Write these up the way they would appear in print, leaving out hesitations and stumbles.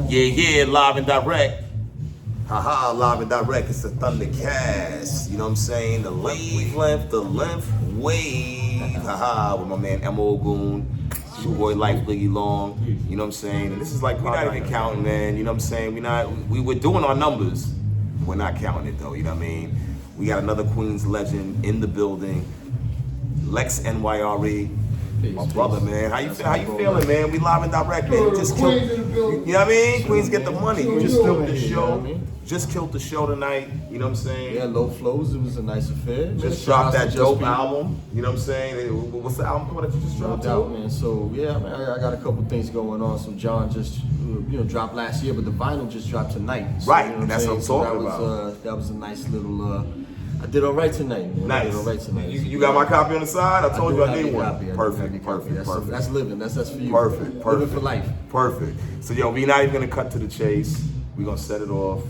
Yeah, live and direct. Haha, live and direct. It's the Thundercast. You know what I'm saying? The length wave. Haha, with my man Emmo, Ogun, boy Life, LIGGY Long. You know what I'm saying? And this is like, we're not even counting, man. You know what I'm saying? We're doing our numbers. We're not counting it though, you know what I mean? We got another Queens legend in the building. Lex NYRE. My brother, man. How you feeling, man? We live and direct, man. You just killed, you know what I mean? Queens get the money. You just killed the show. Just killed the show tonight. You know what I'm saying? Yeah, Low Flows. It was a nice affair. Just dropped that dope album. You know what I'm saying? What's the album that you just dropped? No doubt, man. So yeah, man, I got a couple things going on. So John just dropped last year, but the vinyl just dropped tonight. So, right, you know that's what I'm talking about. That was a nice little. I did all right tonight, man. Nice. I did all right tonight. You got my copy on the side? I told you I need one. Perfect. That's living. That's for you. Perfect. Living for life. Perfect. So yo, we're not even gonna cut to the chase. We're gonna set it off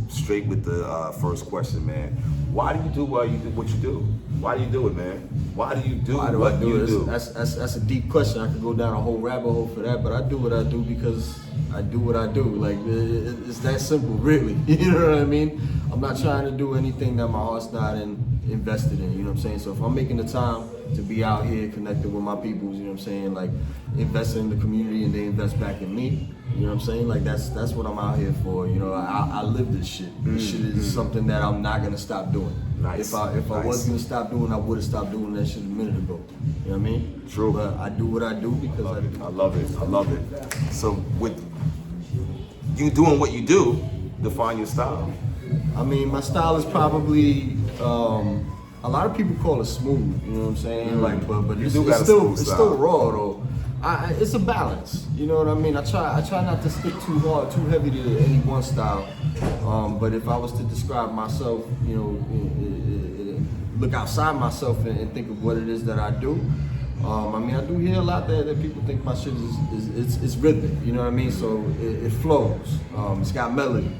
straight with the first question, man. Why do you do what you do? Why do you do it, man? Why do you do what you do? That's a deep question. I could go down a whole rabbit hole for that, but I do what I do because I do what I do. Like, it's that simple, really. You know what I mean? I'm not trying to do anything that my heart's not invested in, you know what I'm saying? So if I'm making the time to be out here connected with my people, you know what I'm saying? Like, investing in the community and they invest back in me, you know what I'm saying? Like, that's what I'm out here for, you know? I live this shit. This shit is something that I'm not gonna stop doing. Nice. If I was gonna stop doing, I would have stopped doing that shit a minute ago. You know what I mean? True. But I do what I do because I do. I love it. So with you doing what you do, define your style. I mean, my style is probably a lot of people call it smooth. You know what I'm saying? Like, but it's still raw though. It's a balance. You know what I mean? I try not to stick too hard, too heavy to any one style. But if I was to describe myself, you know, look outside myself and think of what it is that I do. I mean, I do hear a lot that people think my shit is rhythmic. You know what I mean? So it flows. It's got melody.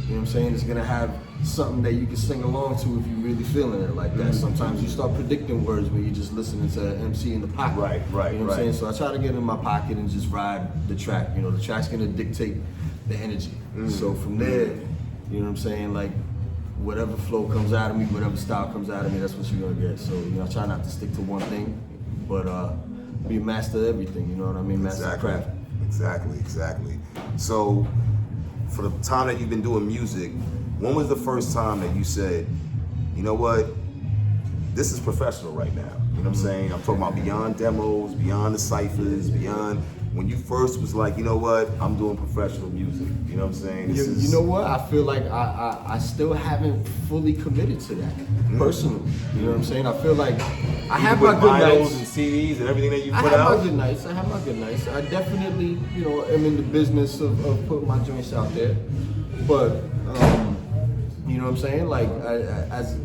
You know what I'm saying? It's gonna have something that you can sing along to if you're really feeling it like that. Sometimes you start predicting words when you're just listening to MC in the pocket. Right. You know what I'm saying? So I try to get in my pocket and just ride the track. You know, the track's gonna dictate the energy. So from there, you know what I'm saying? Like, whatever flow comes out of me, whatever style comes out of me, that's what you're gonna get. So, you know, I try not to stick to one thing, but be a master of everything, you know what I mean? Master of craft. Exactly. So, for the time that you've been doing music, when was the first time that you said, you know what, this is professional right now? You know what I'm saying? I'm talking about beyond demos, beyond the ciphers, beyond when you first was like, you know what, I'm doing professional music. You know what I'm saying? You know what? I feel like I still haven't fully committed to that personally. You know what I'm saying? I feel like I have my good nights and CDs and everything that you put out. I have my good nights. I definitely, you know, am in the business of putting my joints out there. But you know what I'm saying? Like, as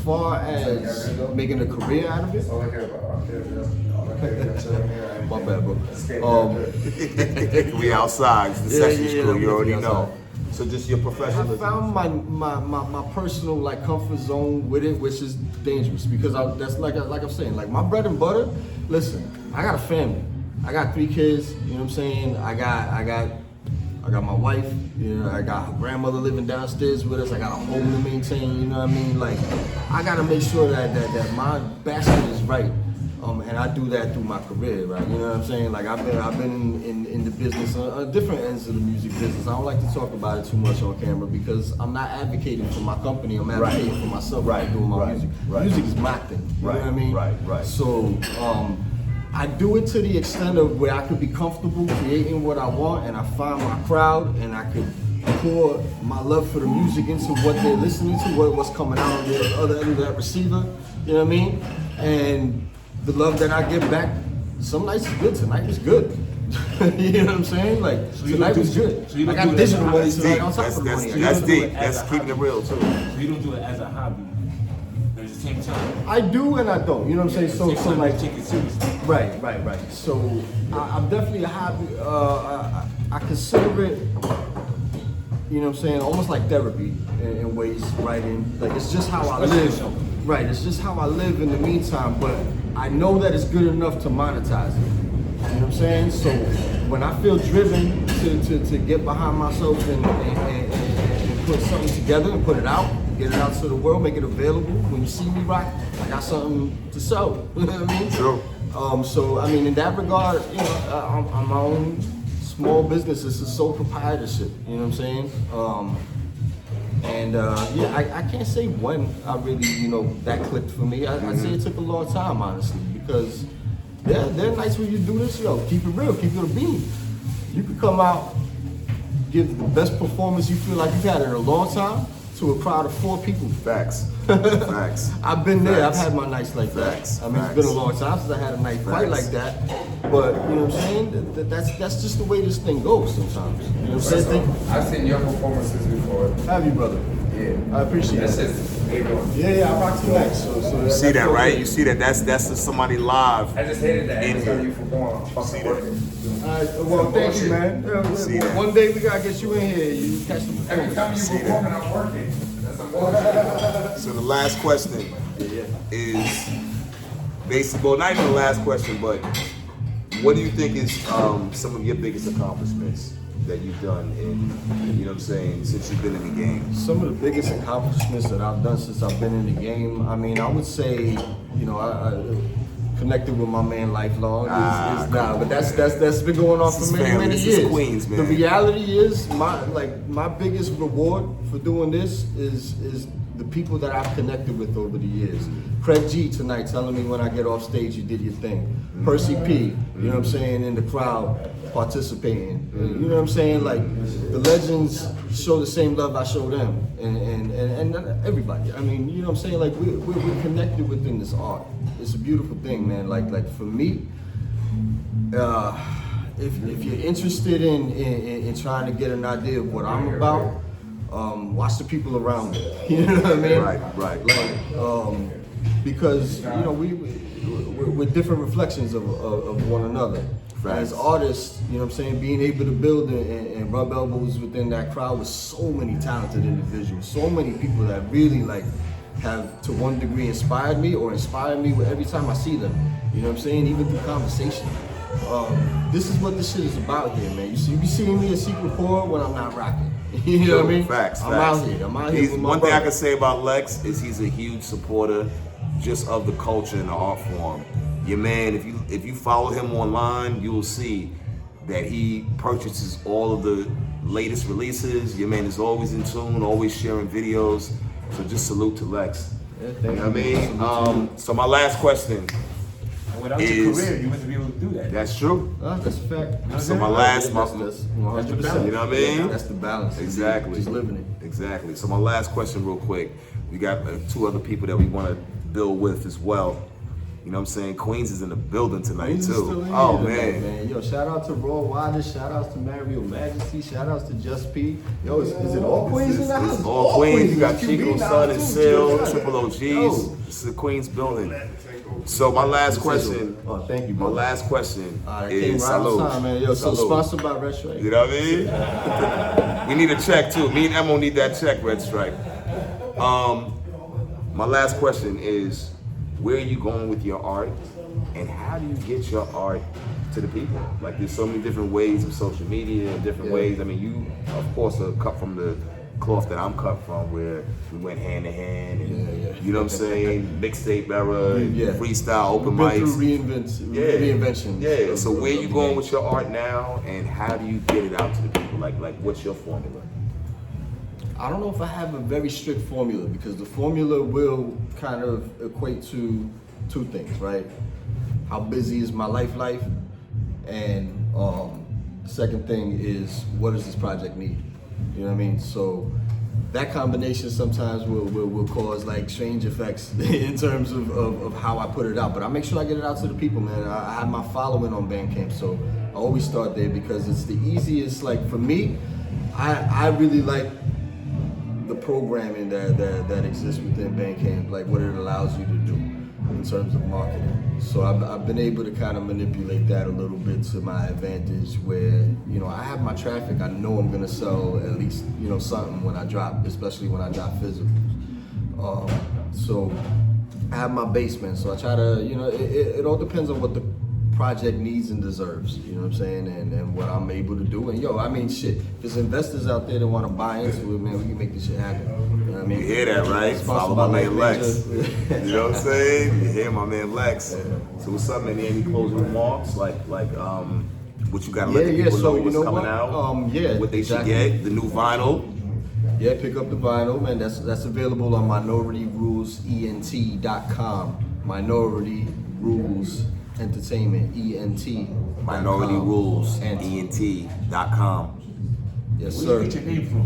far as making a career out of it. My bad, bro. We outside. It's the session school. You already know. So just your professionalism. I found my personal like comfort zone with it, which is dangerous because that's like I'm saying, like my bread and butter. Listen, I got a family. I got 3 kids. You know what I'm saying? I got my wife. You know, I got her grandmother living downstairs with us. I got a home to maintain. You know what I mean? Like, I gotta make sure that my basket is right. And I do that through my career, right? You know what I'm saying? Like I've been in the business on different ends of the music business. I don't like to talk about it too much on camera because I'm not advocating for my company. I'm advocating for myself. Right, doing my music. Music is my thing. You know what I mean? Right. So I do it to the extent of where I could be comfortable creating what I want, and I find my crowd, and I could pour my love for the music into what they're listening to, what's coming out on the other end of that receiver. You know what I mean? And the love that I give back, some nights is good. Tonight was good. You know what I'm saying? Like, so tonight was good. So I got digital money tonight on top of the money. That's deep. That's keeping it real too. So you don't do it as a hobby. At the same time. I do and I don't. You know what I'm saying? So like, take it seriously. Right. So I'm definitely a hobby. I consider it, you know what I'm saying, almost like therapy in ways, writing. Like, it's just how I live. Right, it's just how I live in the meantime, but I know that it's good enough to monetize it. know what I'm saying? So when I feel driven to get behind myself and put something together and put it out, get it out to the world, make it available. When you see me rock, I got something to sell. You know what I mean? True. So I mean, in that regard, you know, I'm my own small business. It's a sole proprietorship. You know what I'm saying? Yeah, I can't say when I really, you know, that clicked for me. I'd say it took a long time, honestly, because there are nights when you do this, yo, keep it real, keep it a beat. You could come out, give the best performance you feel like you've had in a long time to a crowd of 4 people. Facts. Facts. I've been there. Facts. I've had my nights like Facts. that. I mean, it's been a long time since I had a night quite like that. But you know what I'm saying? That's just the way this thing goes sometimes. You know what I'm saying? I've seen your performances before. Have you, brother? Yeah. I appreciate That's it. just big one. Yeah, I rock tonight. So You see that, right? You see that? That's just somebody live. I just hated that. In I here. you for going fucking working. All right, well, thank you, man. See that. One day we gotta get you in here. You catch the Every time you See performing, I'm working. That's some bullshit. So the last question is basically, well, not even the last question, but what do you think is some of your biggest accomplishments that you've done in, you know what I'm saying, since you've been in the game? Some of the biggest accomplishments that I've done since I've been in the game, I mean, I would say, you know, I connected with my man lifelong. But that's been going on for many This years. is Queens, man. The reality is, my biggest reward for doing this is the people that I've connected with over the years. Craig G tonight telling me when I get off stage, you did your thing. Percy P, you know what I'm saying, in the crowd participating. You know what I'm saying? Like, the legends show the same love I show them, and everybody. I mean, you know what I'm saying? Like, we're connected within this art. It's a beautiful thing, man. Like for me, if you're interested in trying to get an idea of what I'm about, watch the people around me. You know what I mean? Right. Like, because you know we're different reflections of one another. Facts. As artists, you know what I'm saying, being able to build and rub elbows within that crowd with so many talented individuals, so many people that really like have to one degree inspired me or inspire me every time I see them. You know what I'm saying? Even through conversation. This is what this shit is about here, man. You be seeing me at Secret Core when I'm not rocking. You know what I mean? Facts. I'm out here with my One thing I brother. can say about Lex is he's a huge supporter just of the culture and the art form. Your man, if you follow him online, you will see that he purchases all of the latest releases. Your man is always in tune, always sharing videos. So just salute to Lex. Yeah, You thank know what I mean? So my last question. And without your career, you wouldn't be able to do that. That's true. That's a fact. So my last, That's 100%. You know what I mean? That's the balance. Exactly. Just living it. Exactly. So my last question, real quick. We got 2 other people that we want to build with as well. You know what I'm saying? Queens is in the building tonight Queens is too. still in Oh here tonight, man. Yo, shout out to Raw Waters, shout outs to Mario Majesty, shout outs to Just P. Yo, is it all Queens in the house? All Queens. You got QB Chico, now, Son, and too. Sil, Yeah. Triple OGs. Yo. This is the Queens building. So my last question. Oh, thank you, My bro. last question All right, came is right on salute. time, man. Yo, so Salute. sponsored by Red Stripe. You know what I mean? We need a check too. Me and Emmo need that check, Red Stripe. My last question is, where are you going with your art, and how do you get your art to the people? Like, there's so many different ways of social media and different ways. I mean, you, of course, are cut from the cloth that I'm cut from, where we went hand to hand, and you know what I'm saying, mixtape era, freestyle, open Been mics. through reinvention. Yeah. So where you going with your art now, and how do you get it out to the people? Like what's your formula? I don't know if I have a very strict formula, because the formula will kind of equate to 2 things, right? How busy is my life, and the second thing is, what does this project need? You know what I mean? So that combination sometimes will cause like strange effects in terms of how I put it out. But I make sure I get it out to the people, man. I have my following on Bandcamp, so I always start there because it's the easiest. Like for me, I really like the programming that exists within Bandcamp, like what it allows you to do in terms of marketing. So I've been able to kind of manipulate that a little bit to my advantage, where, you know, I have my traffic. I know I'm gonna sell at least, you know, something when I drop, especially when I drop physicals. So I have my basement. So I try to, you know, it all depends on what the project needs and deserves. You know what I'm saying? And what I'm able to do. And yo, I mean, shit. If there's investors out there that want to buy into it, man, we can make this shit happen. You know what I mean? You hear that, right? Follow my man Lex. You know what I'm saying? You hear my man Lex. So what's up, man? Any closing remarks? Like what you gotta let the people know what's coming out? What they should get, the new vinyl. Yeah, pick up the vinyl, man. That's available on minorityrulesent.com. Minority Rules Entertainment, ENT. minorityrulesent.com. Yes, Where sir. you get your name from?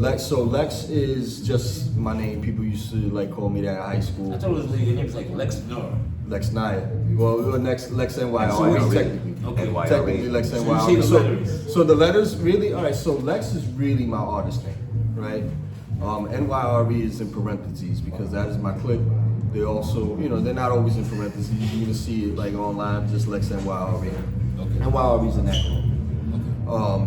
Lex. So Lex is just my name. People used to like call me that in high school. I thought your name was like Lex Nyre. Lex Nyre. Well, we were next Lex NYRE. Technically. Okay. Technically Lex So you NYRE. say the letters. So the letters really, all right. So Lex is really my artist name, right? NYRE is in parentheses because that is my clique. They also, you know, they're not always in parentheses. You can even see it like online, just Lex NYRE. Okay. NYRE is an acronym.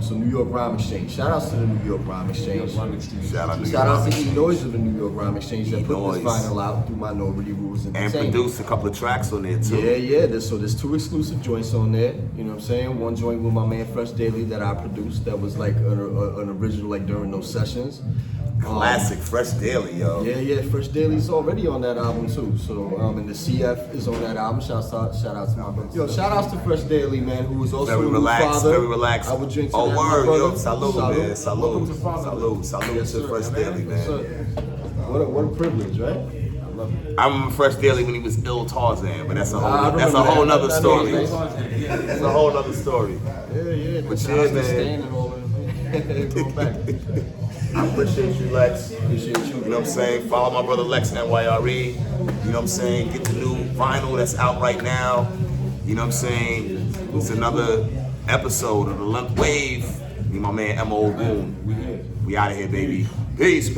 So New York Rhyme Exchange. Shout outs to the New York Rhyme Exchange. Shout out to E-Noise of the New York Rhyme Exchange that put this vinyl out through Minority Rules and produced a couple of tracks on there too. Yeah. There's 2 exclusive joints on there. You know what I'm saying? One joint with my man Fresh Daily that I produced that was like an original like during those sessions. Classic Fresh Daily, yo. Yeah. Fresh Daily's already on that album too. So and the CF is on that album. Shout out to my brother. Yo, shout outs to Fresh Daily, man, who is also very a relaxed, father. very relaxed. I would drink to oh that, word, my yo, brother. salute, man, Welcome salute to fatherhood. to Fresh Daily, man. Yes, sir. What a privilege, right? I love it. I remember Fresh Daily when he was ill Tarzan, but that's a whole nother story. That's a whole nother story. Yeah. But Shout yeah, outs to man. Stan and all that. Go back. I appreciate you, Lex. Appreciate you. You know what I'm saying? Follow my brother Lex NYRE. You know what I'm saying? Get the new vinyl that's out right now. You know what I'm saying? It's another episode of the Limp Wave. Me and my man Emmo Ogun. We out of here, baby. Peace.